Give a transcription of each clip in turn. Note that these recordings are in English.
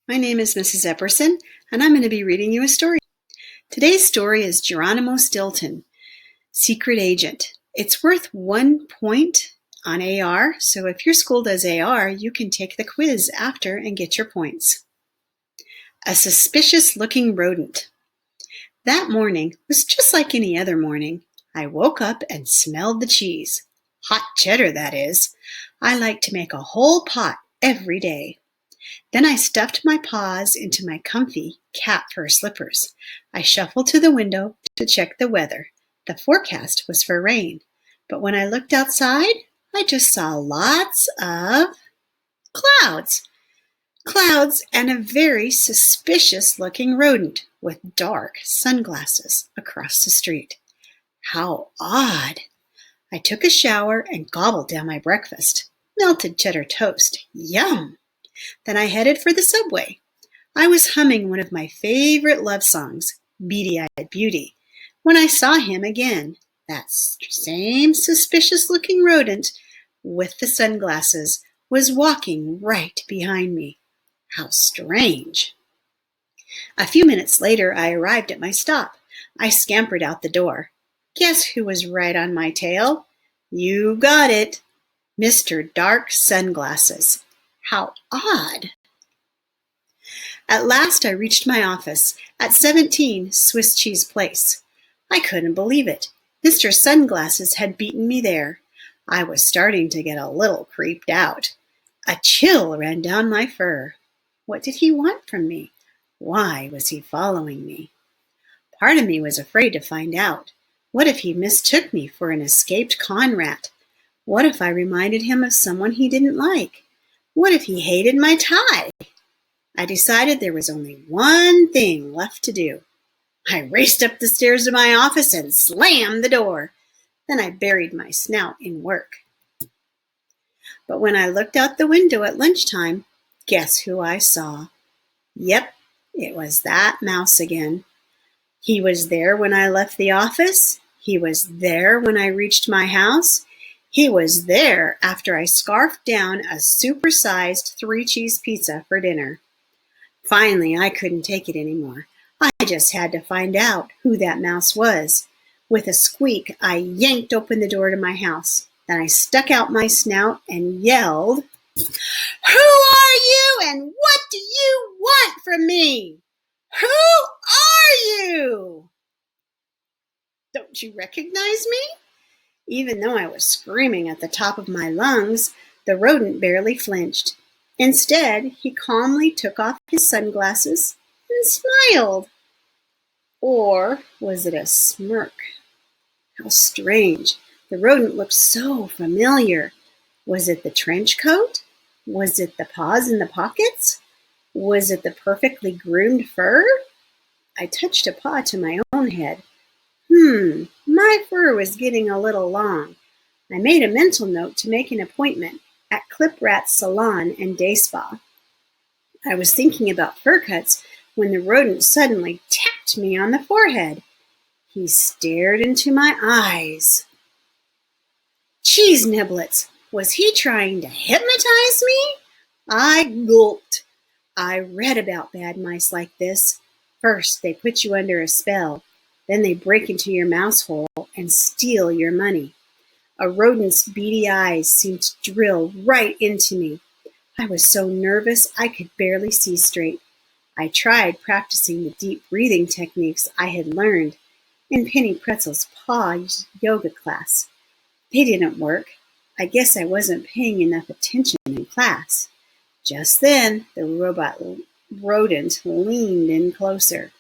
My name is Mrs. Epperson, and I'm going to be reading you a story. Today's story is Geronimo Stilton, Secret Agent. It's worth 1 point on AR, so if your school does AR, you can take the quiz after and get your points. A suspicious-looking rodent. That morning was just like any other morning. I woke up and smelled the cheese. Hot cheddar, that is. I like to make a whole pot every day. Then I stuffed my paws into my comfy cat fur slippers. I shuffled to the window to check the weather. The forecast was for rain, but when I looked outside, I just saw lots of clouds. Clouds and a very suspicious-looking rodent with dark sunglasses across the street. How odd! I took a shower and gobbled down my breakfast. Melted cheddar toast. Yum! Then I headed for the subway. I was humming one of my favorite love songs, Beady-Eyed Beauty, when I saw him again, that same suspicious-looking rodent with the sunglasses was walking right behind me. How strange. A few minutes later, I arrived at my stop. I scampered out the door. Guess who was right on my tail? You got it, Mr. Dark Sunglasses. How odd! At last I reached my office at 17 Swiss Cheese Place. I couldn't believe it. Mr. Sunglasses had beaten me there. I was starting to get a little creeped out. A chill ran down my fur. What did he want from me? Why was he following me? Part of me was afraid to find out. What if he mistook me for an escaped con rat? What if I reminded him of someone he didn't like? What if he hated my tie? I decided there was only one thing left to do. I raced up the stairs to my office and slammed the door. Then I buried my snout in work. But when I looked out the window at lunchtime, guess who I saw? Yep, it was that mouse again. He was there when I left the office. He was there when I reached my house. He was there after I scarfed down a supersized 3-cheese pizza for dinner. Finally, I couldn't take it anymore. I just had to find out who that mouse was. With a squeak, I yanked open the door to my house. Then I stuck out my snout and yelled, "Who are you and what do you want from me? Who are you? Don't you recognize me?" Even though I was screaming at the top of my lungs, the rodent barely flinched. Instead, he calmly took off his sunglasses and smiled. Or was it a smirk? How strange. The rodent looked so familiar. Was it the trench coat? Was it the paws in the pockets? Was it the perfectly groomed fur? I touched a paw to my own head. My fur was getting a little long. I made a mental note to make an appointment at Clip Rat's Salon and Day Spa. I was thinking about fur cuts when the rodent suddenly tapped me on the forehead. He stared into my eyes. Cheese niblets! Was he trying to hypnotize me? I gulped. I read about bad mice like this. First, they put you under a spell. Then they break into your mouse hole and steal your money. A rodent's beady eyes seemed to drill right into me. I was so nervous I could barely see straight. I tried practicing the deep breathing techniques I had learned in Penny Pretzel's paw yoga class. They didn't work. I guess I wasn't paying enough attention in class. Just then, the rodent leaned in closer.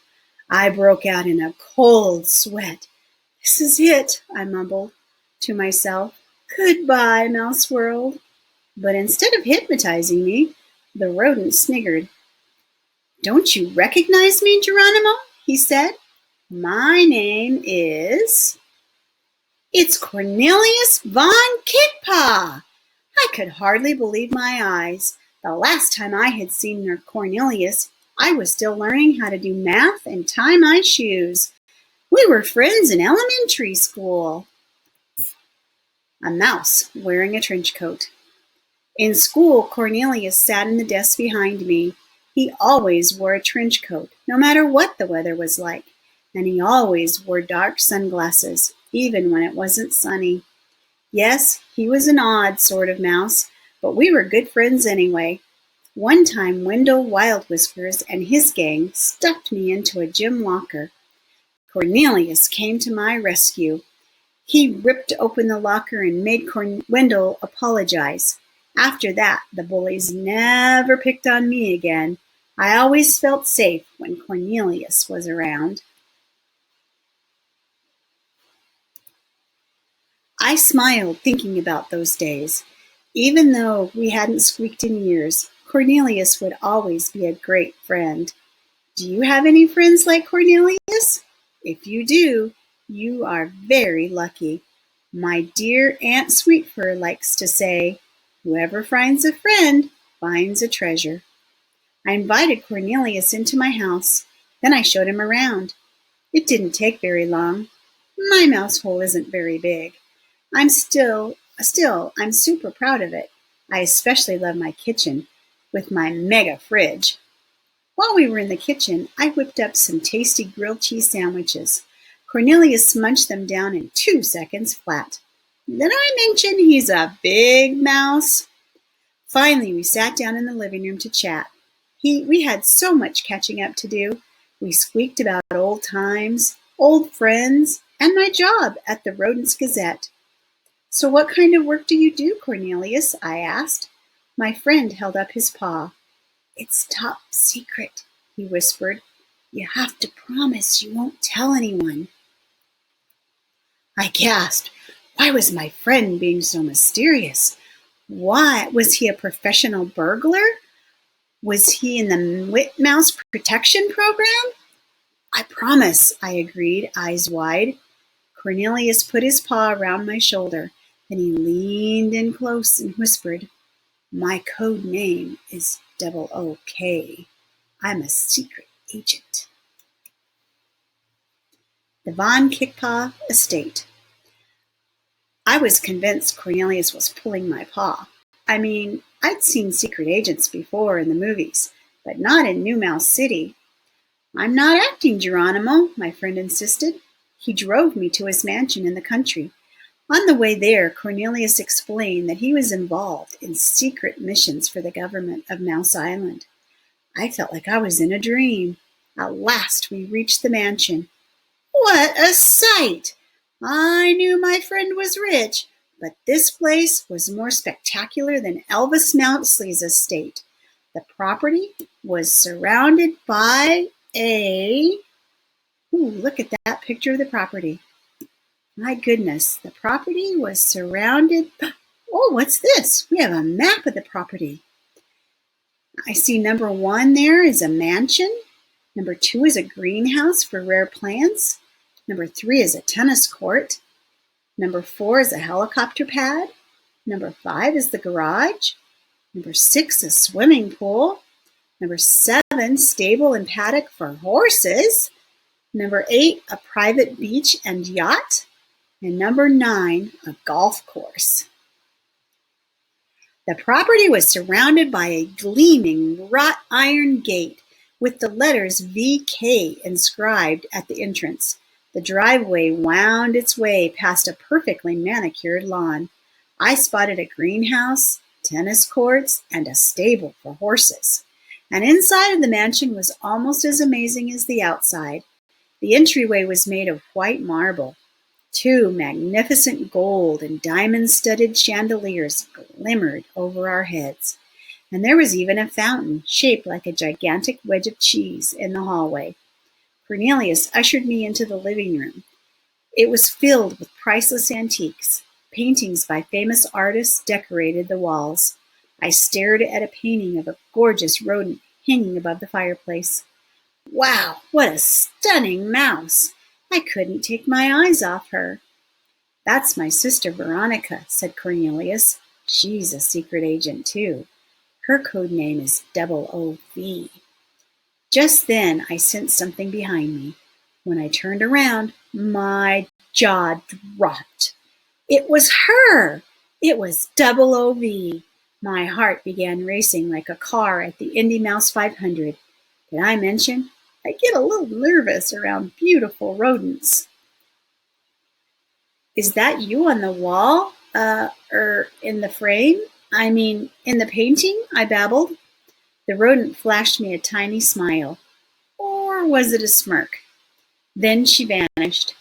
I broke out in a cold sweat. "This is it," I mumbled to myself. "Goodbye, Mouse World." But instead of hypnotizing me, the rodent sniggered. "Don't you recognize me, Geronimo?" he said. "My name is... It's Cornelius von Kickpaw." I could hardly believe my eyes. The last time I had seen Cornelius, I was still learning how to do math and tie my shoes. We were friends in elementary school. A mouse wearing a trench coat. In school, Cornelius sat in the desk behind me. He always wore a trench coat, no matter what the weather was like, and he always wore dark sunglasses, even when it wasn't sunny. Yes, he was an odd sort of mouse, but we were good friends anyway. One time Wendell Wild Whiskers and his gang stuffed me into a gym locker. Cornelius came to my rescue. He ripped open the locker and made Wendell apologize. After that, the bullies never picked on me again. I always felt safe when Cornelius was around. I smiled thinking about those days. Even though we hadn't squeaked in years, Cornelius would always be a great friend. Do you have any friends like Cornelius? If you do, you are very lucky. My dear Aunt Sweetfur likes to say, "Whoever finds a friend finds a treasure." I invited Cornelius into my house. Then I showed him around. It didn't take very long. My mouse hole isn't very big. I'm super proud of it. I especially love my kitchen with my mega fridge. While we were in the kitchen, I whipped up some tasty grilled cheese sandwiches. Cornelius munched them down in 2 seconds flat. Did I mention he's a big mouse? Finally, we sat down in the living room to chat. We had so much catching up to do. We squeaked about old times, old friends, and my job at the Rodents Gazette. "So what kind of work do you do, Cornelius?" I asked. My friend held up his paw. "It's top secret," he whispered. "You have to promise you won't tell anyone." I gasped. Why was my friend being so mysterious? Why? Was he a professional burglar? Was he in the Mouse Protection Program? "I promise," I agreed, eyes wide. Cornelius put his paw around my shoulder. Then he leaned in close and whispered, "My code name is OK. I'm a secret agent." The Von Kickpaw Estate. I was convinced Cornelius was pulling my paw. I mean, I'd seen secret agents before in the movies, but not in New Mouse City. "I'm not acting, Geronimo," my friend insisted. He drove me to his mansion in the country. On the way there, Cornelius explained that he was involved in secret missions for the government of Mouse Island. I felt like I was in a dream. At last we reached the mansion. What a sight! I knew my friend was rich, but this place was more spectacular than Elvis Mountsley's estate. The property was surrounded by look at that picture of the property. My goodness, the property was surrounded. Oh, what's this? We have a map of the property. I see number 1 there is a mansion. Number 2 is a greenhouse for rare plants. Number 3 is a tennis court. Number 4 is a helicopter pad. Number 5 is the garage. Number 6, a swimming pool. Number 7, stable and paddock for horses. Number 8, a private beach and yacht. And number 9, a golf course. The property was surrounded by a gleaming wrought iron gate with the letters VK inscribed at the entrance. The driveway wound its way past a perfectly manicured lawn. I spotted a greenhouse, tennis courts, and a stable for horses. And inside of the mansion was almost as amazing as the outside. The entryway was made of white marble. 2 magnificent gold and diamond-studded chandeliers glimmered over our heads. And there was even a fountain shaped like a gigantic wedge of cheese in the hallway. Cornelius ushered me into the living room. It was filled with priceless antiques. Paintings by famous artists decorated the walls. I stared at a painting of a gorgeous rodent hanging above the fireplace. Wow, what a stunning mouse! I couldn't take my eyes off her. "That's my sister Veronica," said Cornelius. "She's a secret agent too. Her code name is OOV. Just then I sensed something behind me. When I turned around, my jaw dropped. It was her! It was OOV. My heart began racing like a car at the Indy Mouse 500. Did I mention? I get a little nervous around beautiful rodents. Is that you on the wall? In the frame? I mean, in the painting? I babbled. The rodent flashed me a tiny smile. Or was it a smirk? Then she vanished.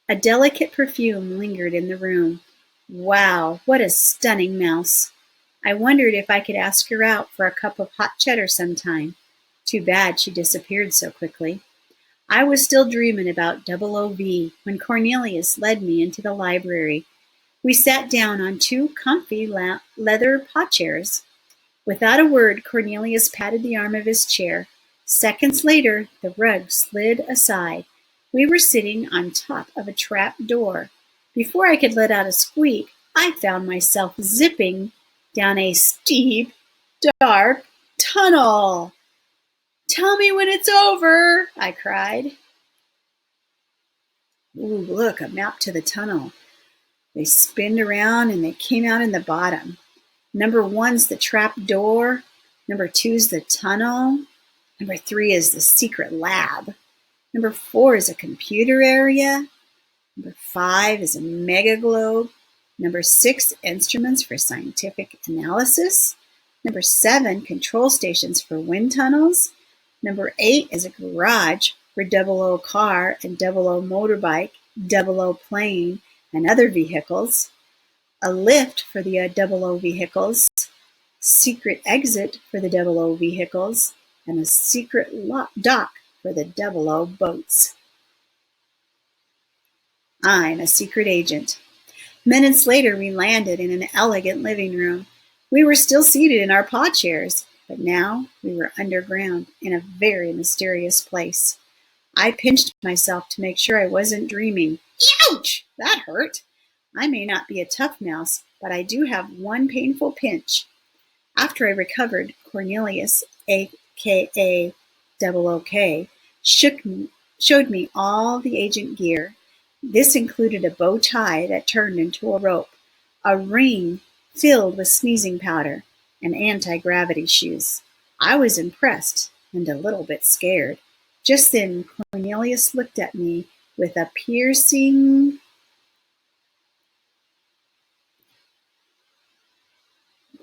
A delicate perfume lingered in the room. Wow, what a stunning mouse. I wondered if I could ask her out for a cup of hot cheddar sometime. Too bad she disappeared so quickly. I was still dreaming about Double OV when Cornelius led me into the library. We sat down on two comfy leather paw chairs. Without a word, Cornelius patted the arm of his chair. Seconds later, the rug slid aside. We were sitting on top of a trap door. Before I could let out a squeak, I found myself zipping down a steep, dark tunnel. Tell me when it's over, I cried. Ooh, look, a map to the tunnel. They spinned around and they came out in the bottom. Number 1's the trap door. Number 2's the tunnel. Number 3 is the secret lab. Number 4 is a computer area. Number 5 is a mega globe. Number 6, instruments for scientific analysis. Number 7, control stations for wind tunnels. Number 8 is a garage for 00 car and 00 motorbike, 00 plane, and other vehicles. A lift for the 00 vehicles. Secret exit for the 00 vehicles. And a secret dock for the 00 boats. I'm a secret agent. Minutes later, we landed in an elegant living room. We were still seated in our paw chairs, but now we were underground in a very mysterious place. I pinched myself to make sure I wasn't dreaming. Ouch! That hurt. I may not be a tough mouse, but I do have one painful pinch. After I recovered, Cornelius, a.k.a. OK, showed me all the agent gear. This included a bow tie that turned into a rope, a ring filled with sneezing powder, and anti-gravity shoes. I was impressed and a little bit scared. Just then, Cornelius looked at me with a piercing...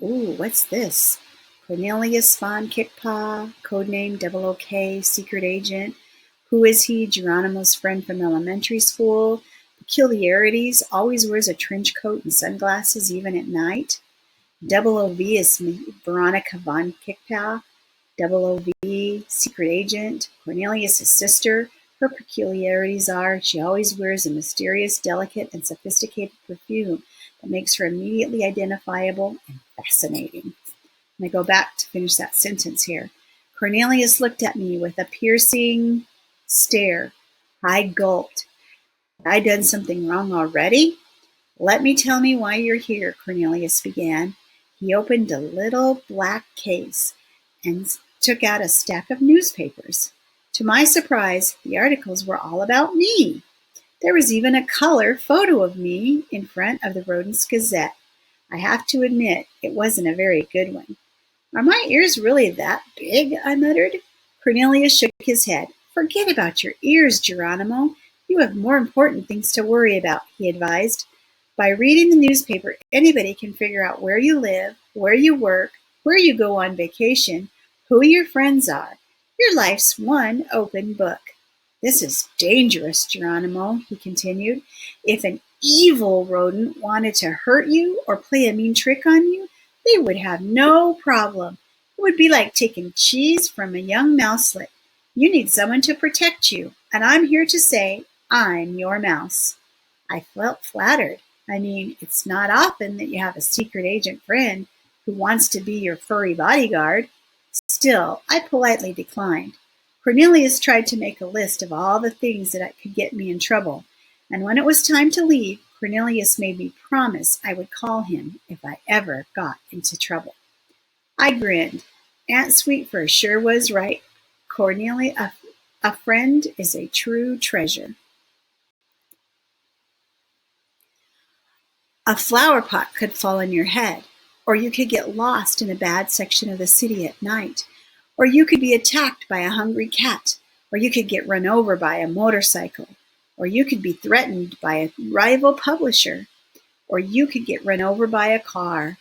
Ooh, what's this? Cornelius von Kickpaw, codename 00K, secret agent. Who is he? Geronimo's friend from elementary school. Peculiarities, always wears a trench coat and sunglasses even at night. 00V is Veronica von Kickpaw. 00V, secret agent. Cornelius' sister. Her peculiarities are she always wears a mysterious, delicate, and sophisticated perfume that makes her immediately identifiable and fascinating. And I go back to finish that sentence here. Cornelius looked at me with a piercing stare. I gulped. Had I done something wrong already? Let me tell me why you're here, Cornelius began. He opened a little black case and took out a stack of newspapers. To my surprise, the articles were all about me. There was even a color photo of me in front of the Rodents Gazette. I have to admit, it wasn't a very good one. Are my ears really that big? I muttered. Cornelius shook his head. Forget about your ears, Geronimo. You have more important things to worry about, he advised. By reading the newspaper, anybody can figure out where you live, where you work, where you go on vacation, who your friends are. Your life's one open book. This is dangerous, Geronimo, he continued. If an evil rodent wanted to hurt you or play a mean trick on you, they would have no problem. It would be like taking cheese from a young mouselet. You need someone to protect you, and I'm here to say I'm your mouse. I felt flattered. I mean, it's not often that you have a secret agent friend who wants to be your furry bodyguard. Still, I politely declined. Cornelius tried to make a list of all the things that could get me in trouble, and when it was time to leave, Cornelius made me promise I would call him if I ever got into trouble. I grinned. Aunt Sweetfur sure was right. Cornelia, a friend is a true treasure. A flower pot could fall on your head, Or you could get lost in a bad section of the city at night. Or you could be attacked by a hungry cat. Or you could get run over by a motorcycle. Or you could be threatened by a rival publisher. Or you could get run over by a car.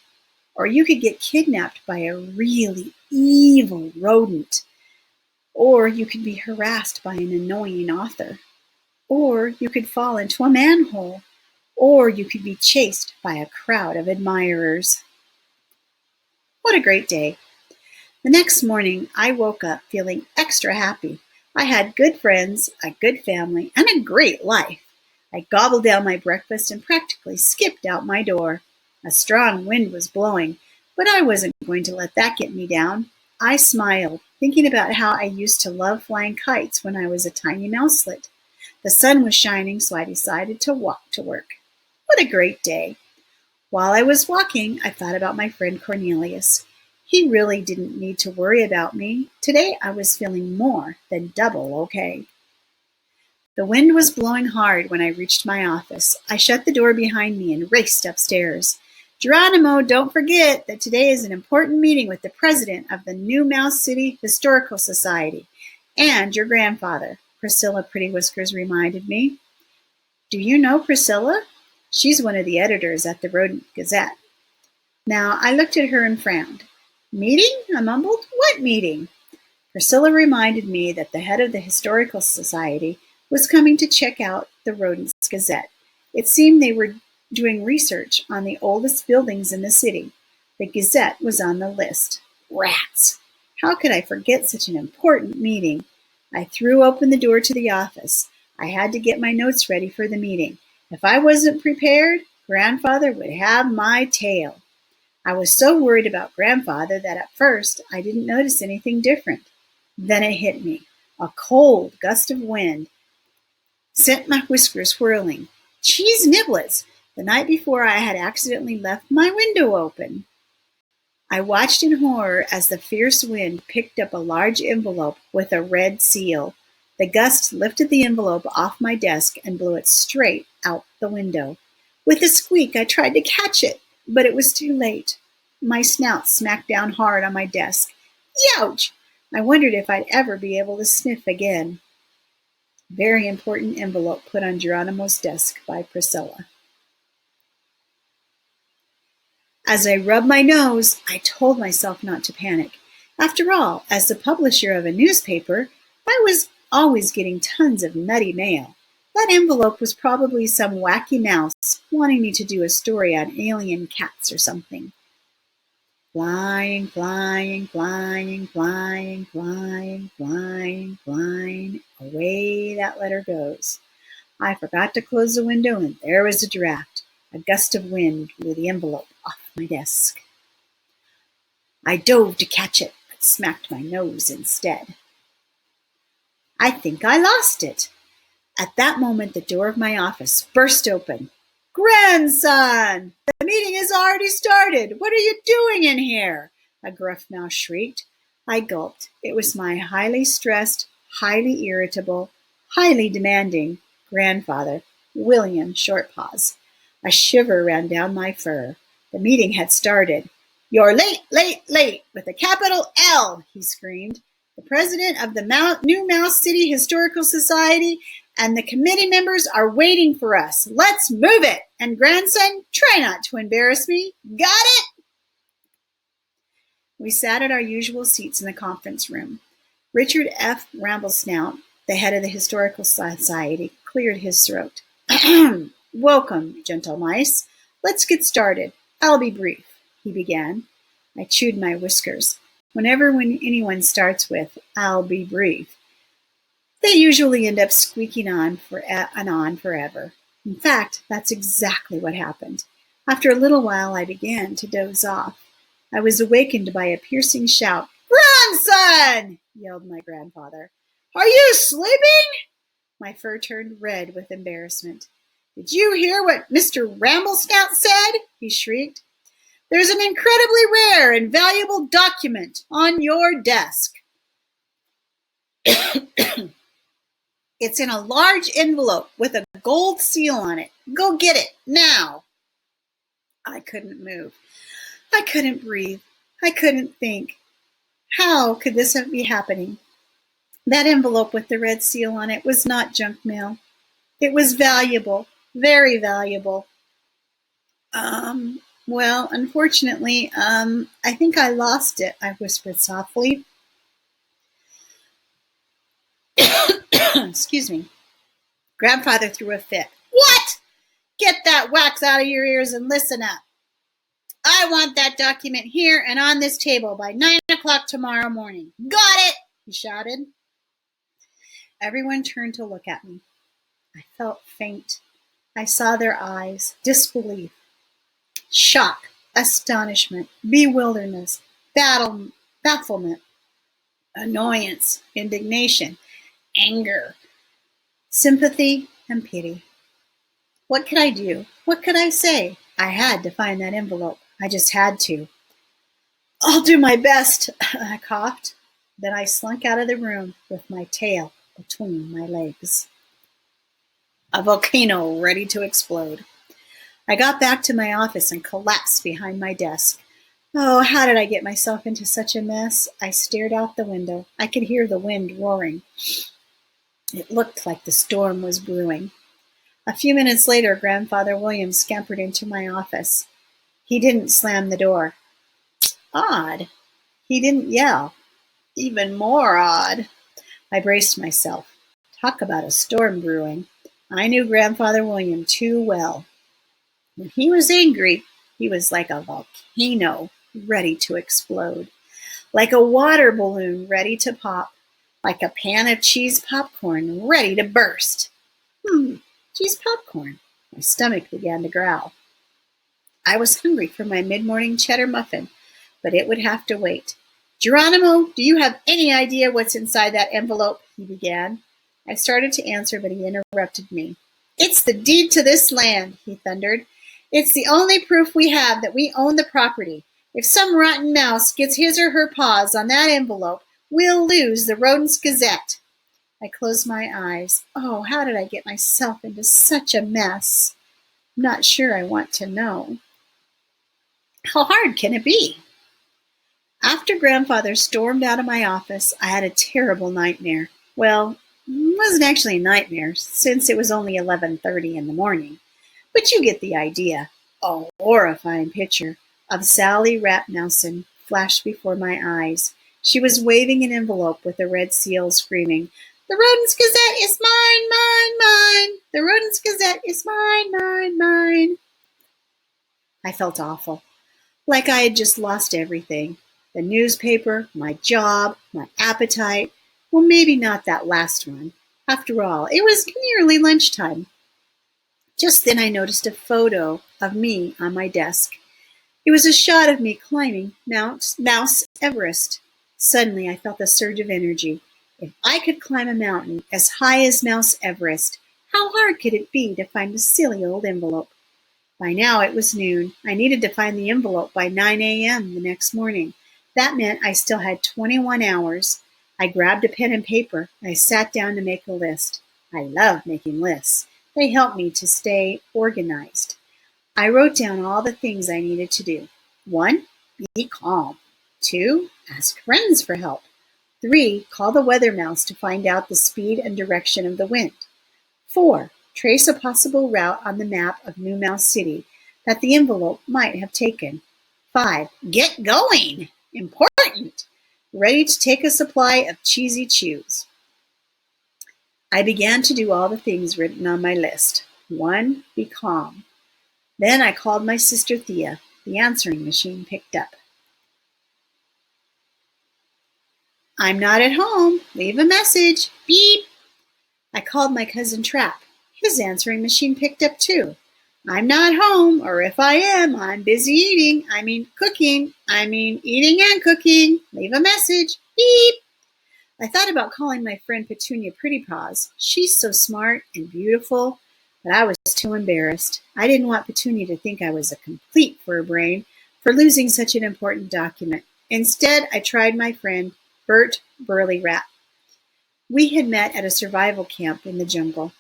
Or you could get kidnapped by a really evil rodent. Or you could be harassed by an annoying author. Or you could fall into a manhole. Or you could be chased by a crowd of admirers. What a great day. The next morning, I woke up feeling extra happy. I had good friends, a good family, and a great life. I gobbled down my breakfast and practically skipped out my door. A strong wind was blowing, but I wasn't going to let that get me down. I smiled, thinking about how I used to love flying kites when I was a tiny mouselet. The sun was shining, so I decided to walk to work. What a great day. While I was walking, I thought about my friend Cornelius. He really didn't need to worry about me. Today I was feeling more than double okay. The wind was blowing hard when I reached my office. I shut the door behind me and raced upstairs. Geronimo, don't forget that today is an important meeting with the president of the New Mouse City Historical Society and your grandfather, Priscilla Pretty Whiskers reminded me. Do you know Priscilla? She's one of the editors at the Rodent Gazette. Now, I looked at her and frowned. Meeting? I mumbled. What meeting? Priscilla reminded me that the head of the Historical Society was coming to check out the Rodents Gazette. It seemed they were doing research on the oldest buildings in the city. The Gazette was on the list. Rats! How could I forget such an important meeting? I threw open the door to the office. I had to get my notes ready for the meeting. If I wasn't prepared, Grandfather would have my tail. I was so worried about Grandfather that at first I didn't notice anything different. Then it hit me. A cold gust of wind sent my whiskers whirling. Cheese niblets! The night before I had accidentally left my window open. I watched in horror as the fierce wind picked up a large envelope with a red seal. The gust lifted the envelope off my desk and blew it straight out the window. With a squeak, I tried to catch it, but it was too late. My snout smacked down hard on my desk. Youch! I wondered if I'd ever be able to sniff again. Very important envelope put on Geronimo's desk by Priscilla. As I rubbed my nose, I told myself not to panic. After all, as the publisher of a newspaper, I was always getting tons of nutty mail. That envelope was probably some wacky mouse wanting me to do a story on alien cats or something. Flying, flying, flying, flying, flying, flying, flying, away that letter goes. I forgot to close the window and there was a draft. A gust of wind blew the envelope off my desk. I dove to catch it, but smacked my nose instead. I think I lost it. At that moment, the door of my office burst open. Grandson! The meeting has already started. What are you doing in here? A gruff mouse shrieked. I gulped. It was my highly stressed, highly irritable, highly demanding grandfather, William Shortpaws. A shiver ran down my fur. The meeting had started. You're late, late, late, with a capital L, he screamed. The president of the New Mouse City Historical Society and the committee members are waiting for us. Let's move it. And grandson, try not to embarrass me. Got it? We sat at our usual seats in the conference room. Richard F. Ramblesnout, the head of the Historical Society, cleared his throat. Welcome, gentle mice. Let's get started. I'll be brief, he began. I chewed my whiskers. Whenever anyone starts with, I'll be brief, they usually end up squeaking on and on forever. In fact, that's exactly what happened. After a little while, I began to doze off. I was awakened by a piercing shout. Grandson! Yelled my grandfather. Are you sleeping? My fur turned red with embarrassment. Did you hear what Mr. Ramblesnout said? He shrieked. There's an incredibly rare and valuable document on your desk. It's in a large envelope with a gold seal on it. Go get it now. I couldn't move. I couldn't breathe. I couldn't think. How could this be happening? That envelope with the red seal on it was not junk mail. It was valuable, very valuable. Well, unfortunately, I think I lost it, I whispered softly. Excuse me. Grandfather threw a fit. What? Get that wax out of your ears and listen up. I want that document here and on this table by 9 o'clock tomorrow morning. Got it, he shouted. Everyone turned to look at me. I felt faint. I saw their eyes, disbelief, shock, astonishment, bewilderment, bafflement, annoyance, indignation, anger, sympathy, and pity. What could I do? What could I say? I had to find that envelope. I just had to. I'll do my best, I coughed. Then I slunk out of the room with my tail between my legs. A volcano ready to explode. I got back to my office and collapsed behind my desk. Oh, how did I get myself into such a mess? I stared out the window. I could hear the wind roaring. It looked like the storm was brewing. A few minutes later, Grandfather William scampered into my office. He didn't slam the door. Odd. He didn't yell. Even more odd. I braced myself. Talk about a storm brewing. I knew Grandfather William too well. When he was angry, he was like a volcano ready to explode, like a water balloon ready to pop, like a pan of cheese popcorn ready to burst. Cheese popcorn. My stomach began to growl. I was hungry for my mid-morning cheddar muffin, but it would have to wait. Geronimo, do you have any idea what's inside that envelope? He began. I started to answer, but he interrupted me. It's the deed to this land, he thundered. It's the only proof we have that we own the property. If some rotten mouse gets his or her paws on that envelope, we'll lose the Rodents Gazette. I closed my eyes. Oh, how did I get myself into such a mess? I'm not sure I want to know. How hard can it be? After Grandfather stormed out of my office, I had a terrible nightmare. Well, it wasn't actually a nightmare, since it was only 11:30 in the morning. But you get the idea. A horrifying picture of Sally Ratmousin flashed before my eyes. She was waving an envelope with a red seal, screaming, "The Rodents Gazette is mine, mine, mine! The Rodents Gazette is mine, mine, mine!" I felt awful, like I had just lost everything. The newspaper, my job, my appetite. Well, maybe not that last one. After all, it was nearly lunchtime. Just then I noticed a photo of me on my desk. It was a shot of me climbing Mount Everest. Suddenly I felt a surge of energy. If I could climb a mountain as high as Mount Everest, how hard could it be to find a silly old envelope? By now it was noon. I needed to find the envelope by 9 a.m. the next morning. That meant I still had 21 hours. I grabbed a pen and paper. I sat down to make a list. I love making lists. They help me to stay organized. I wrote down all the things I needed to do. 1. Be calm. 2. Ask friends for help. 3. Call the weather mouse to find out the speed and direction of the wind. 4. Trace a possible route on the map of New Mouse City that the envelope might have taken. 5. Get going! Important! Ready to take a supply of cheesy chews. I began to do all the things written on my list. 1. Be calm. Then I called my sister Thea. The answering machine picked up. I'm not at home. Leave a message. Beep. I called my cousin Trap. His answering machine picked up too. I'm not home, or if I am, I'm busy eating. Cooking. Eating and cooking. Leave a message. Beep. I thought about calling my friend Petunia Pretty Paws. She's so smart and beautiful, but I was too embarrassed. I didn't want Petunia to think I was a complete furbrain for losing such an important document. Instead, I tried my friend Bert Burley Rat. We had met at a survival camp in the jungle.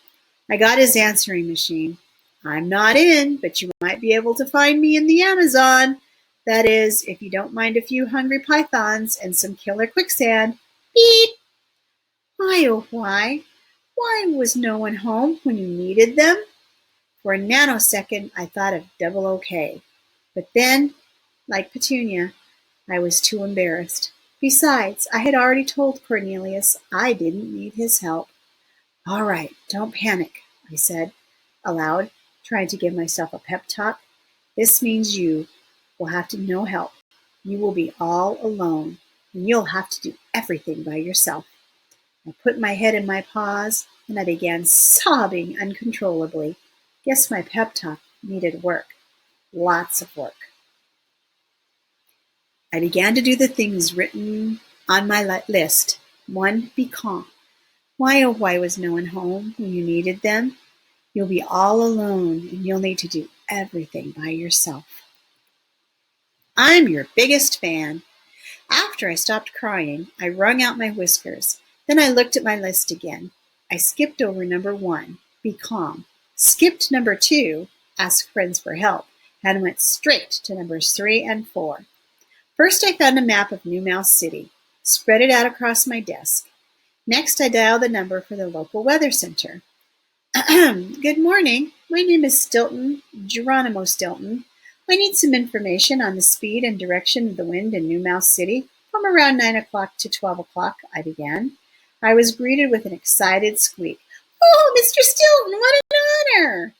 I got his answering machine. I'm not in, but you might be able to find me in the Amazon. That is, if you don't mind a few hungry pythons and some killer quicksand. Beep! Why, oh why? Why was no one home when you needed them? For a nanosecond, I thought of double OK. But then, like Petunia, I was too embarrassed. Besides, I had already told Cornelius I didn't need his help. All right, don't panic, I said aloud, trying to give myself a pep talk. This means you will have no help. You will be all alone, and you'll have to do everything by yourself. I put my head in my paws, and I began sobbing uncontrollably. Guess my pep talk needed work. Lots of work. I began to do the things written on my list. 1. Be calm. Why, oh, why was no one home when you needed them? You'll be all alone, and you'll need to do everything by yourself. I'm your biggest fan. After I stopped crying, I wrung out my whiskers. Then I looked at my list again. I skipped over number 1, be calm, skipped number 2, ask friends for help, and went straight to numbers 3 and 4. First, I found a map of New Mouse City, spread it out across my desk. Next, I dialed the number for the local weather center. Good morning. My name is Stilton, Geronimo Stilton. I need some information on the speed and direction of the wind in New Mouse City from around 9 o'clock to 12 o'clock, I began. I was greeted with an excited squeak. Oh, Mr. Stilton, what an honor!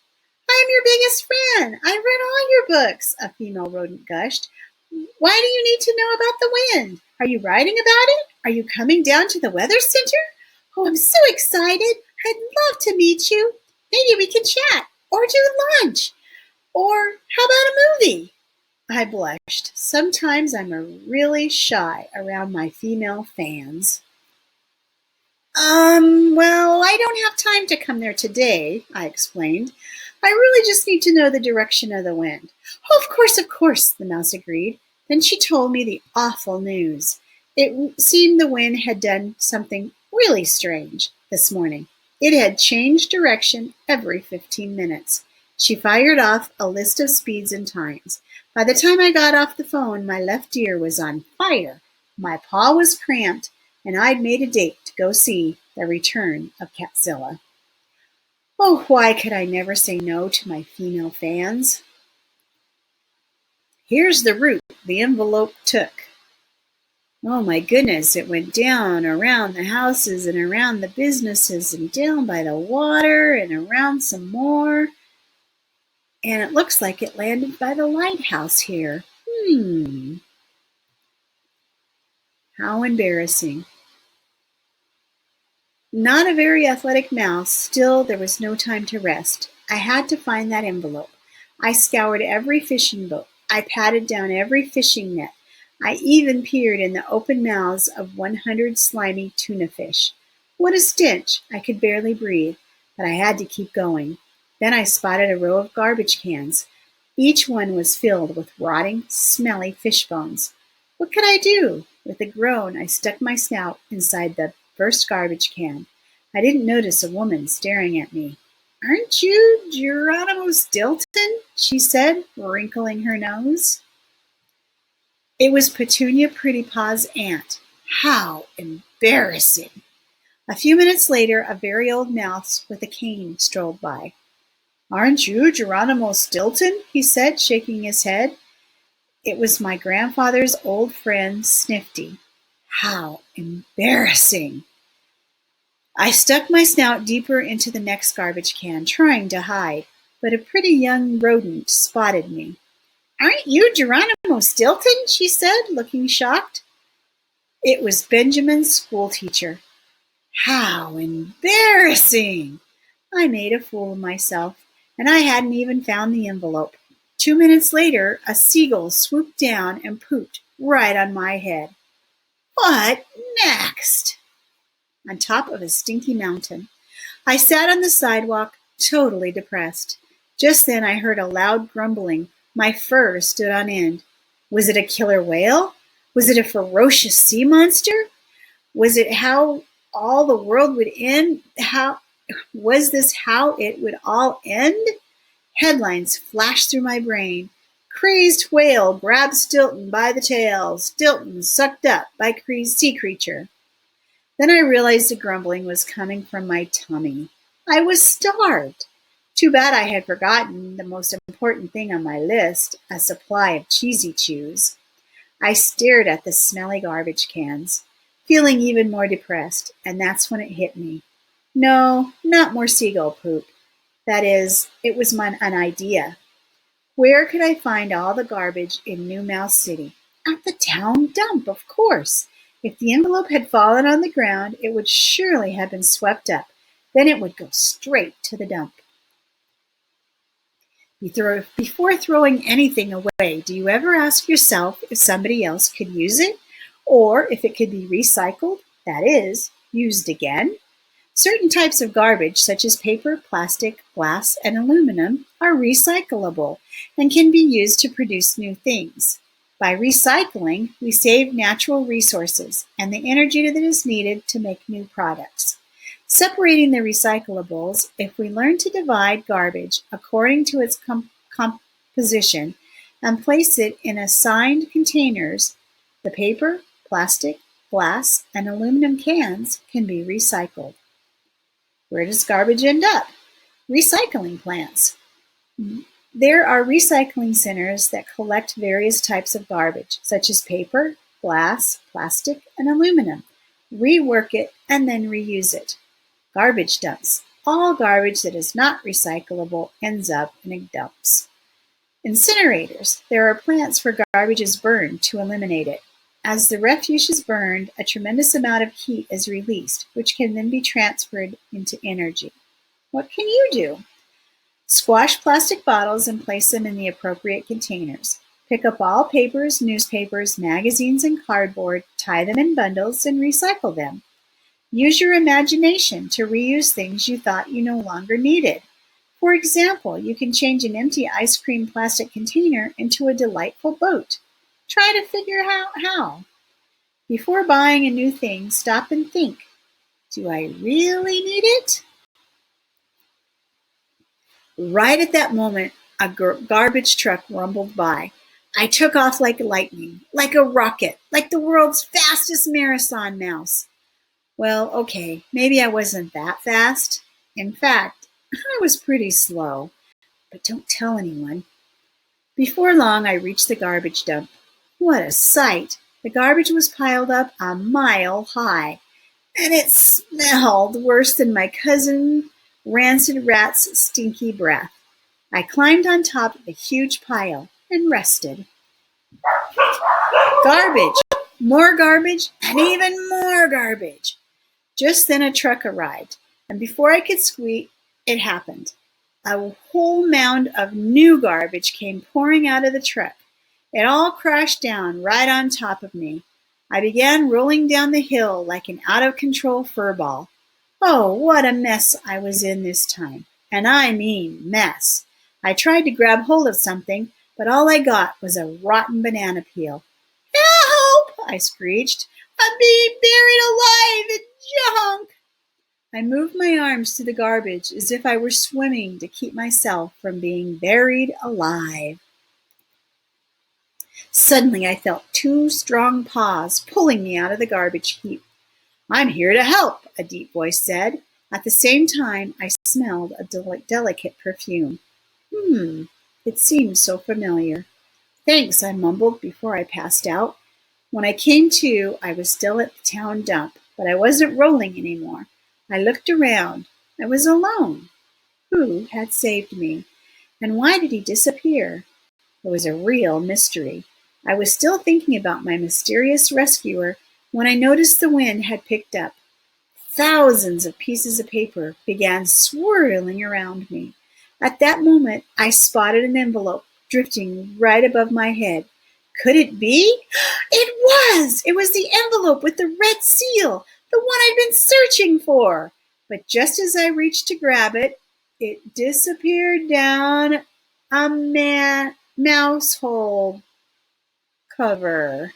I am your biggest fan. I read all your books, a female rodent gushed. Why do you need to know about the wind? Are you writing about it? Are you coming down to the weather center? Oh, I'm so excited. I'd love to meet you. Maybe we can chat or do lunch. Or how about a movie? I blushed. Sometimes I'm really shy around my female fans. Well, I don't have time to come there today, I explained. I really just need to know the direction of the wind. Oh, of course, the mouse agreed. Then she told me the awful news. It seemed the wind had done something really strange this morning. It had changed direction every 15 minutes. She fired off a list of speeds and times. By the time I got off the phone, my left ear was on fire. My paw was cramped, and I'd made a date to go see The Return of Catzilla. Oh, why could I never say no to my female fans? Here's the route the envelope took. Oh my goodness, it went down around the houses and around the businesses and down by the water and around some more. And it looks like it landed by the lighthouse here. How embarrassing. Not a very athletic mouse, still there was no time to rest. I had to find that envelope. I scoured every fishing boat. I patted down every fishing net. I even peered in the open mouths of 100 slimy tuna fish. What a stench! I could barely breathe, but I had to keep going. Then I spotted a row of garbage cans. Each one was filled with rotting, smelly fish bones. What could I do? With a groan, I stuck my snout inside the first garbage can. I didn't notice a woman staring at me. Aren't you Geronimo Stilton? She said, wrinkling her nose. It was Petunia Prettypaw's aunt. How embarrassing! A few minutes later, a very old mouse with a cane strolled by. Aren't you Geronimo Stilton? He said, shaking his head. It was my grandfather's old friend, Snifty. How embarrassing! I stuck my snout deeper into the next garbage can, trying to hide, but a pretty young rodent spotted me. Aren't you Geronimo Stilton? She said, looking shocked. It was Benjamin's schoolteacher. How embarrassing! I made a fool of myself, and I hadn't even found the envelope. 2 minutes later, a seagull swooped down and pooped right on my head. What next? On top of a stinky mountain. I sat on the sidewalk, totally depressed. Just then I heard a loud grumbling. My fur stood on end. Was it a killer whale? Was it a ferocious sea monster? Was it how all the world would end? Was this how it would all end? Headlines flashed through my brain. Crazed whale grabs Stilton by the tail. Stilton sucked up by crazed sea creature. Then I realized the grumbling was coming from my tummy. I was starved. Too bad I had forgotten the most important thing on my list, a supply of cheesy chews. I stared at the smelly garbage cans, feeling even more depressed, and that's when it hit me. No, not more seagull poop. That is, it was an idea. Where could I find all the garbage in New Mouse City? At the town dump, of course. If the envelope had fallen on the ground, it would surely have been swept up. Then it would go straight to the dump. Before throwing anything away, do you ever ask yourself if somebody else could use it? Or if it could be recycled, that is, used again? Certain types of garbage, such as paper, plastic, glass, and aluminum, are recyclable and can be used to produce new things. By recycling, we save natural resources and the energy that is needed to make new products. Separating the recyclables, if we learn to divide garbage according to its composition and place it in assigned containers, the paper, plastic, glass, and aluminum cans can be recycled. Where does garbage end up? Recycling plants. There are recycling centers that collect various types of garbage, such as paper, glass, plastic, and aluminum, rework it, and then reuse it. Garbage dumps. All garbage that is not recyclable ends up in dumps. Incinerators. There are plants where garbage is burned to eliminate it. As the refuse is burned, a tremendous amount of heat is released, which can then be transferred into energy. What can you do? Squash plastic bottles and place them in the appropriate containers. Pick up all papers, newspapers, magazines, and cardboard, tie them in bundles, and recycle them. Use your imagination to reuse things you thought you no longer needed. For example, you can change an empty ice cream plastic container into a delightful boat. Try to figure out how. Before buying a new thing, stop and think, do I really need it? Right at that moment, a garbage truck rumbled by. I took off like lightning, like a rocket, like the world's fastest marathon mouse. Well, okay, maybe I wasn't that fast. In fact, I was pretty slow. But don't tell anyone. Before long, I reached the garbage dump. What a sight! The garbage was piled up a mile high, and it smelled worse than my cousin Rancid Rat's stinky breath. I climbed on top of the huge pile and rested. Garbage! More garbage, and even more garbage! Just then a truck arrived, and before I could squeak, it happened. A whole mound of new garbage came pouring out of the truck. It all crashed down right on top of me. I began rolling down the hill like an out-of-control furball. Oh, what a mess I was in this time. And I mean mess. I tried to grab hold of something, but all I got was a rotten banana peel. Help! I screeched. I'm being buried alive in junk! I moved my arms to the garbage as if I were swimming to keep myself from being buried alive. Suddenly I felt two strong paws pulling me out of the garbage heap. I'm here to help, a deep voice said. At the same time, I smelled a delicate perfume. It seemed so familiar. Thanks, I mumbled before I passed out. When I came to, I was still at the town dump, but I wasn't rolling anymore. I looked around. I was alone. Who had saved me? And why did he disappear? It was a real mystery. I was still thinking about my mysterious rescuer when I noticed the wind had picked up. Thousands of pieces of paper began swirling around me. At that moment, I spotted an envelope drifting right above my head. Could it be? It was! It was the envelope with the red seal, the one I'd been searching for. But just as I reached to grab it, it disappeared down a mouse hole cover.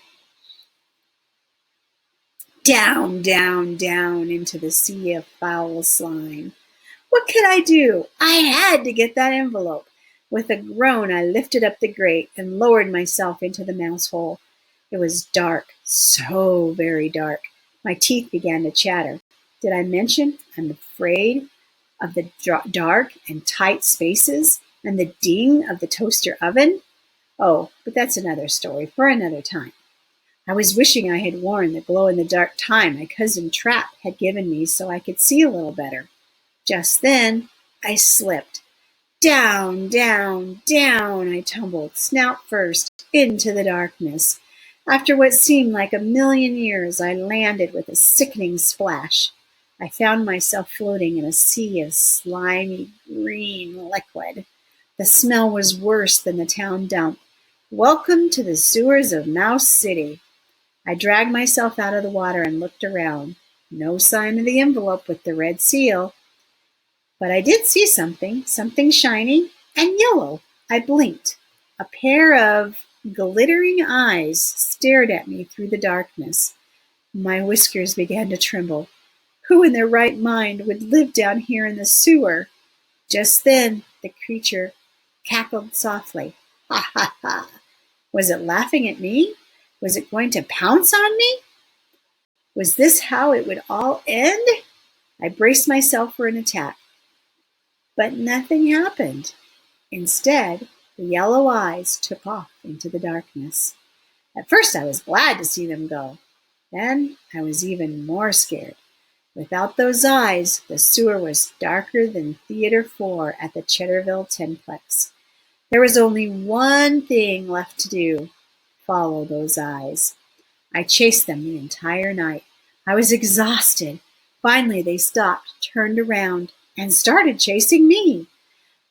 Down, down, down into the sea of foul slime. What could I do? I had to get that envelope. With a groan, I lifted up the grate and lowered myself into the mouse hole. It was dark, so very dark. My teeth began to chatter. Did I mention I'm afraid of the dark and tight spaces and the ding of the toaster oven? Oh, but that's another story for another time. I was wishing I had worn the glow-in-the-dark tie my cousin Trap had given me so I could see a little better. Just then, I slipped. Down, down, down I tumbled, snout first, into the darkness. After what seemed like a million years, I landed with a sickening splash. I found myself floating in a sea of slimy green liquid. The smell was worse than the town dump. Welcome to the sewers of Mouse City. I dragged myself out of the water and looked around. No sign of the envelope with the red seal. But I did see something shiny and yellow. I blinked. A pair of glittering eyes stared at me through the darkness. My whiskers began to tremble. Who in their right mind would live down here in the sewer? Just then, the creature cackled softly. Ha ha ha! Was it laughing at me? Was it going to pounce on me? Was this how it would all end? I braced myself for an attack. But nothing happened. Instead, the yellow eyes took off into the darkness. At first I was glad to see them go. Then I was even more scared. Without those eyes, the sewer was darker than Theater 4 at the Cheddarville Tenplex. There was only one thing left to do: follow those eyes. I chased them the entire night. I was exhausted. Finally, they stopped, turned around, and started chasing me.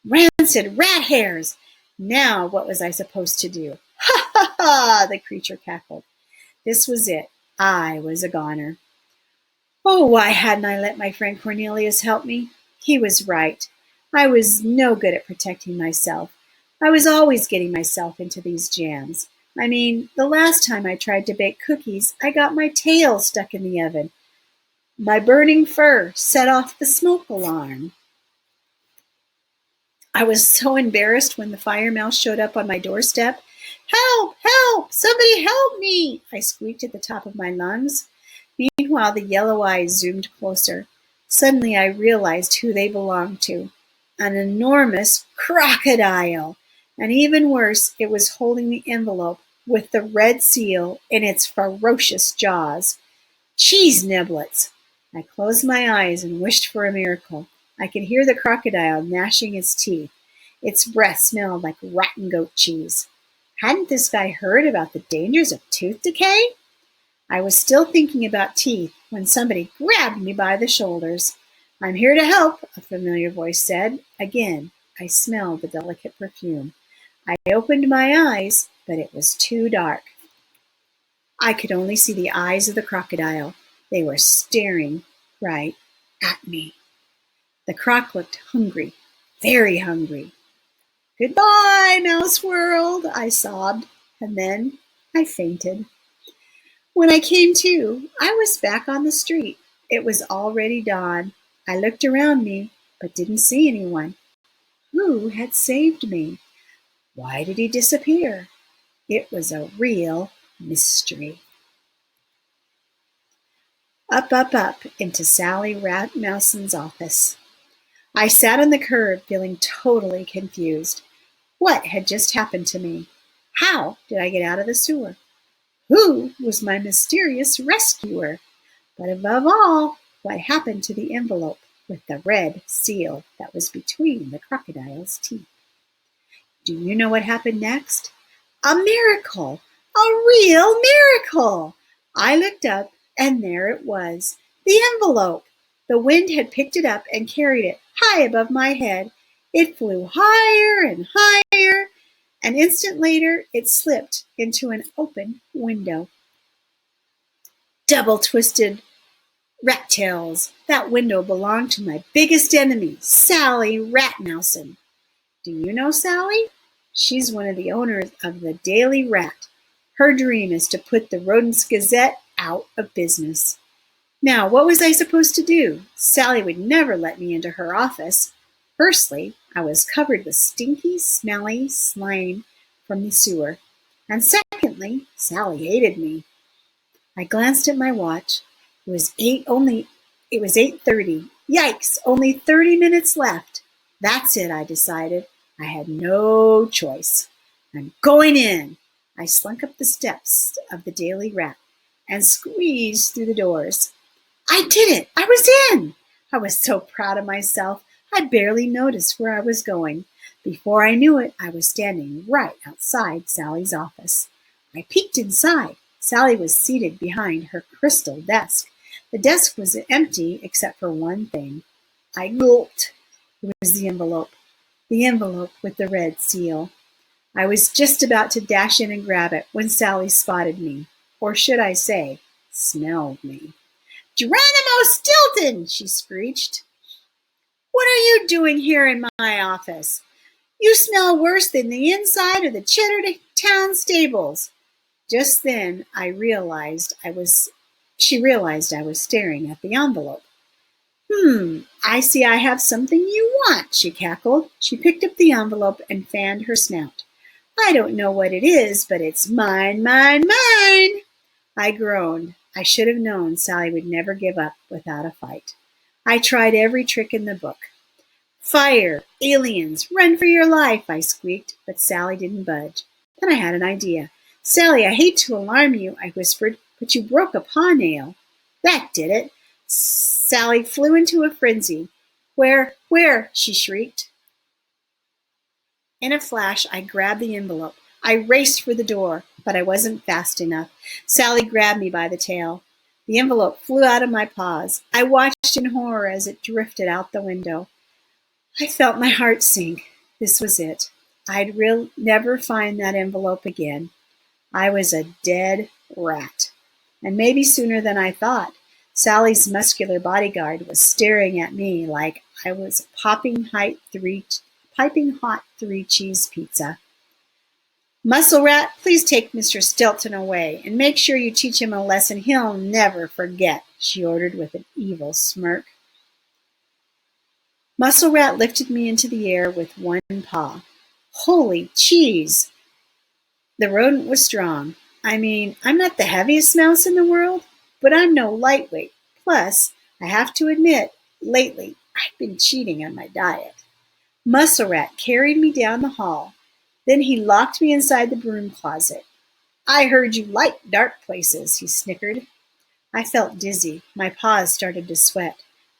Rancid rat hairs! Now what was I supposed to do? Ha ha ha! The creature cackled. This was it. I was a goner. Oh, why hadn't I let my friend Cornelius help me? He was right. I was no good at protecting myself. I was always getting myself into these jams. I mean, the last time I tried to bake cookies, I got my tail stuck in the oven. My burning fur set off the smoke alarm. I was so embarrassed when the fire mouse showed up on my doorstep. Help! Help! Somebody help me! I squeaked at the top of my lungs. Meanwhile, the yellow eyes zoomed closer. Suddenly, I realized who they belonged to. An enormous crocodile. And even worse, it was holding the envelope with the red seal in its ferocious jaws. Cheese niblets! I closed my eyes and wished for a miracle. I could hear the crocodile gnashing its teeth. Its breath smelled like rotten goat cheese. Hadn't this guy heard about the dangers of tooth decay? I was still thinking about teeth when somebody grabbed me by the shoulders. I'm here to help, a familiar voice said. Again, I smelled the delicate perfume. I opened my eyes, but it was too dark. I could only see the eyes of the crocodile. They were staring right at me. The croc looked hungry, very hungry. Goodbye, Mouse World, I sobbed, and then I fainted. When I came to, I was back on the street. It was already dawn. I looked around me, but didn't see anyone. Who had saved me? Why did he disappear? It was a real mystery. Up, into Sally Ratmouson's office. I sat on the curb, feeling totally confused. What had just happened to me? How did I get out of the sewer? Who was my mysterious rescuer? But above all, what happened to the envelope with the red seal that was between the crocodile's teeth? Do you know what happened next? A miracle! A real miracle! I looked up, and there it was, the envelope. The wind had picked it up and carried it high above my head. It flew higher and higher. An instant later, it slipped into an open window. Double-twisted rat tails. That window belonged to my biggest enemy, Sally Ratmouson. Do you know Sally? She's one of the owners of the Daily Rat. Her dream is to put the Rodents Gazette out of business. Now, what was I supposed to do? Sally would never let me into her office. Firstly, I was covered with stinky, smelly slime from the sewer. And secondly, Sally hated me. I glanced at my watch. It was 8:30. Yikes, only 30 minutes left. That's it, I decided. I had no choice. I'm going in. I slunk up the steps of the Daily Rat and squeezed through the doors. I did it! I was in! I was so proud of myself, I barely noticed where I was going. Before I knew it, I was standing right outside Sally's office. I peeked inside. Sally was seated behind her crystal desk. The desk was empty except for one thing. I gulped. It was the envelope. The envelope with the red seal. I was just about to dash in and grab it when Sally spotted me. Or should I say, smelled me. "Geronimo Stilton!" she screeched. "What are you doing here in my office? You smell worse than the inside of the Cheddartown stables." Just then she realized I was staring at the envelope. I see I have something you want," she cackled. She picked up the envelope and fanned her snout. "I don't know what it is, but it's mine, mine, mine." I groaned. I should have known Sally would never give up without a fight. I tried every trick in the book. "Fire! Aliens! Run for your life!" I squeaked, but Sally didn't budge. Then I had an idea. "Sally, I hate to alarm you," I whispered, "but you broke a paw nail." That did it. Sally flew into a frenzy. Where?" she shrieked. In a flash, I grabbed the envelope. I raced for the door, but I wasn't fast enough. Sally grabbed me by the tail. The envelope flew out of my paws. I watched in horror as it drifted out the window. I felt my heart sink. This was it. I'd never find that envelope again. I was a dead rat. And maybe sooner than I thought. Sally's muscular bodyguard was staring at me like I was a piping hot three-cheese pizza. "Muscle Rat, please take Mr. Stilton away and make sure you teach him a lesson he'll never forget," she ordered with an evil smirk. Muscle Rat lifted me into the air with one paw. Holy cheese! The rodent was strong. I mean, I'm not the heaviest mouse in the world, but I'm no lightweight. Plus, I have to admit, lately, I've been cheating on my diet. Muscle Rat carried me down the hall. Then he locked me inside the broom closet. "I heard you like dark places," he snickered. I felt dizzy. My paws started to sweat.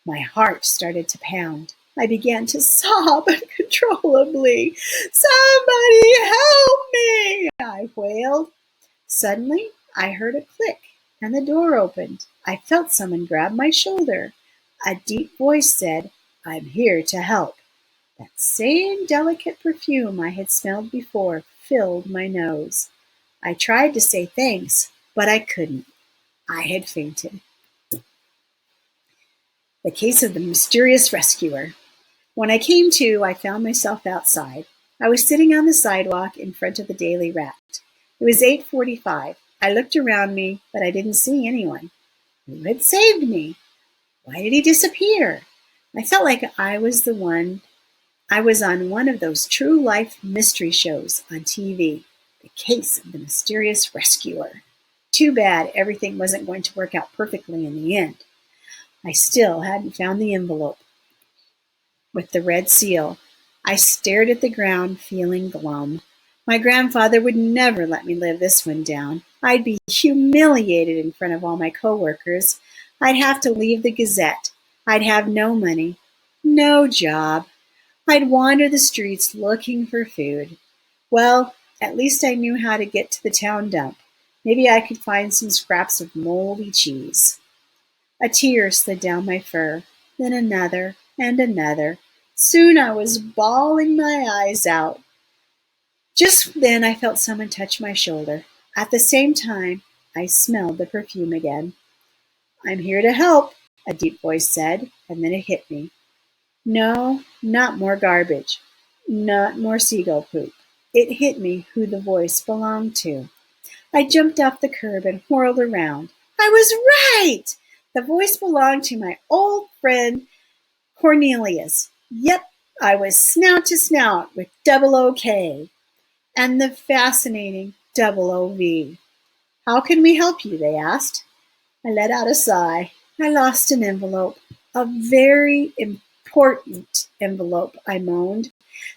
My heart started to pound. I began to sob uncontrollably. "Somebody help me!" I wailed. Suddenly, I heard a click, and the door opened. I felt someone grab my shoulder. A deep voice said, "I'm here to help." That same delicate perfume I had smelled before filled my nose. I tried to say thanks, but I couldn't. I had fainted. The case of the mysterious rescuer. When I came to, I found myself outside. I was sitting on the sidewalk in front of the Daily Rat. It was 8:45. I looked around me, but I didn't see anyone. Who had saved me? Why did he disappear? I felt like I was on one of those true life mystery shows on TV. The case of the mysterious rescuer. Too bad everything wasn't going to work out perfectly in the end. I still hadn't found the envelope with the red seal. I stared at the ground, feeling glum. My grandfather would never let me live this one down. I'd be humiliated in front of all my coworkers. I'd have to leave the Gazette. I'd have no money, no job. I'd wander the streets looking for food. Well, at least I knew how to get to the town dump. Maybe I could find some scraps of moldy cheese. A tear slid down my fur, then another and another. Soon I was bawling my eyes out. Just then I felt someone touch my shoulder. At the same time, I smelled the perfume again. "I'm here to help," a deep voice said, and then it hit me. No, not more garbage. Not more seagull poop. It hit me who the voice belonged to. I jumped off the curb and whirled around. I was right! The voice belonged to my old friend Cornelius. Yep, I was snout to snout with double OK and the fascinating double OV. How can we help you? They asked. I let out a sigh. I lost an envelope. A very important envelope, I moaned.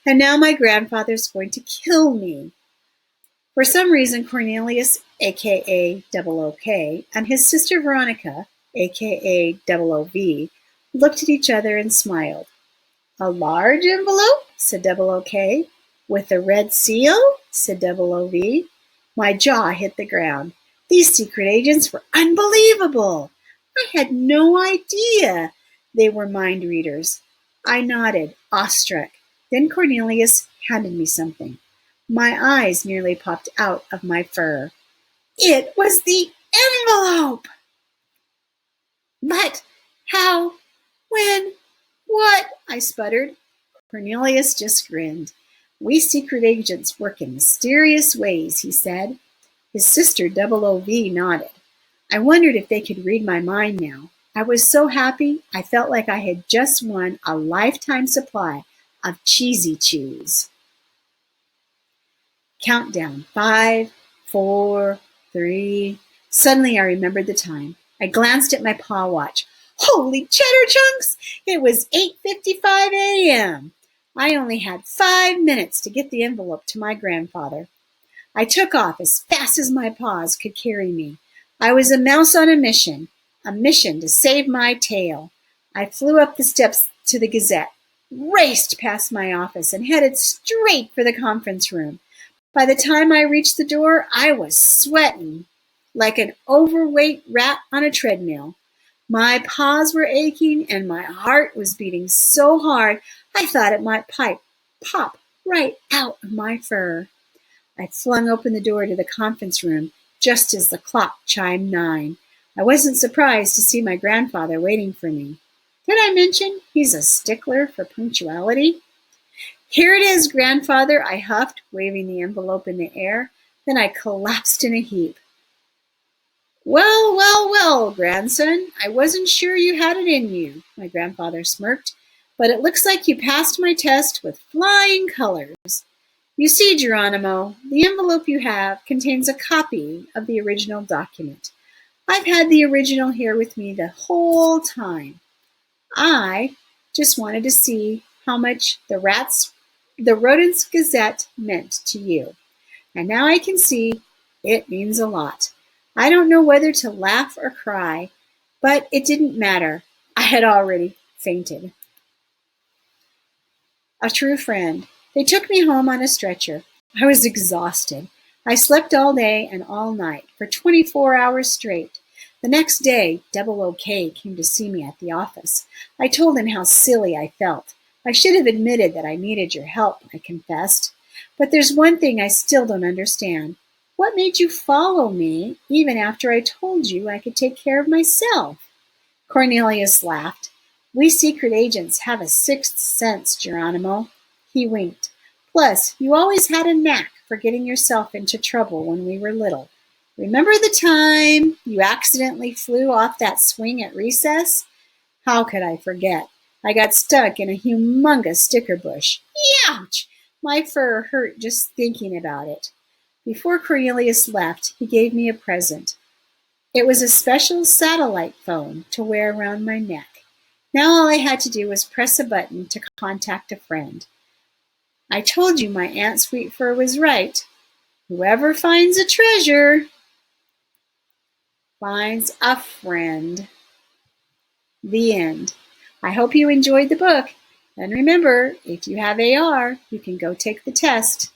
And now my grandfather's going to kill me. For some reason, Cornelius, aka Double OK, and his sister Veronica, aka Double OV, looked at each other and smiled. A large envelope? Said Double OK. With a red seal? Said Double OV. My jaw hit the ground. These secret agents were unbelievable. I had no idea they were mind readers. I nodded, awestruck. Then Cornelius handed me something. My eyes nearly popped out of my fur. It was the envelope! But how? When? What? I sputtered. Cornelius just grinned. We secret agents work in mysterious ways, he said. His sister Double OV nodded. I wondered if they could read my mind now. I was so happy I felt like I had just won a lifetime supply of Cheesy Chews. Countdown. 5, 4, 3. Suddenly I remembered the time. I glanced at my paw watch. Holy cheddar chunks! It was 8:55 a.m. I only had 5 minutes to get the envelope to my grandfather. I took off as fast as my paws could carry me. I was a mouse on a mission to save my tail. I flew up the steps to the Gazette, raced past my office, and headed straight for the conference room. By the time I reached the door, I was sweating like an overweight rat on a treadmill. My paws were aching and my heart was beating so hard I thought it might pop right out of my fur. I flung open the door to the conference room just as the clock chimed 9. I wasn't surprised to see my grandfather waiting for me. Did I mention he's a stickler for punctuality? Here it is, grandfather, I huffed, waving the envelope in the air. Then I collapsed in a heap. Well, well, well, grandson, I wasn't sure you had it in you, my grandfather smirked, but it looks like you passed my test with flying colors. You see, Geronimo, the envelope you have contains a copy of the original document. I've had the original here with me the whole time. I just wanted to see how much the Rodents Gazette meant to you. And now I can see it means a lot. I don't know whether to laugh or cry, but it didn't matter. I had already fainted. A true friend. They took me home on a stretcher. I was exhausted. I slept all day and all night for 24 hours straight. The next day, Double OK came to see me at the office. I told him how silly I felt. I should have admitted that I needed your help, I confessed. But there's one thing I still don't understand. What made you follow me even after I told you I could take care of myself? Cornelius laughed. We secret agents have a sixth sense, Geronimo. He winked. Plus, you always had a knack for getting yourself into trouble when we were little. Remember the time you accidentally flew off that swing at recess? How could I forget? I got stuck in a humongous sticker bush. Ouch! My fur hurt just thinking about it. Before Cornelius left, he gave me a present. It was a special satellite phone to wear around my neck. Now all I had to do was press a button to contact a friend. I told you my Aunt Sweetfur was right. Whoever finds a treasure finds a friend. The end. I hope you enjoyed the book. And remember, if you have AR, you can go take the test.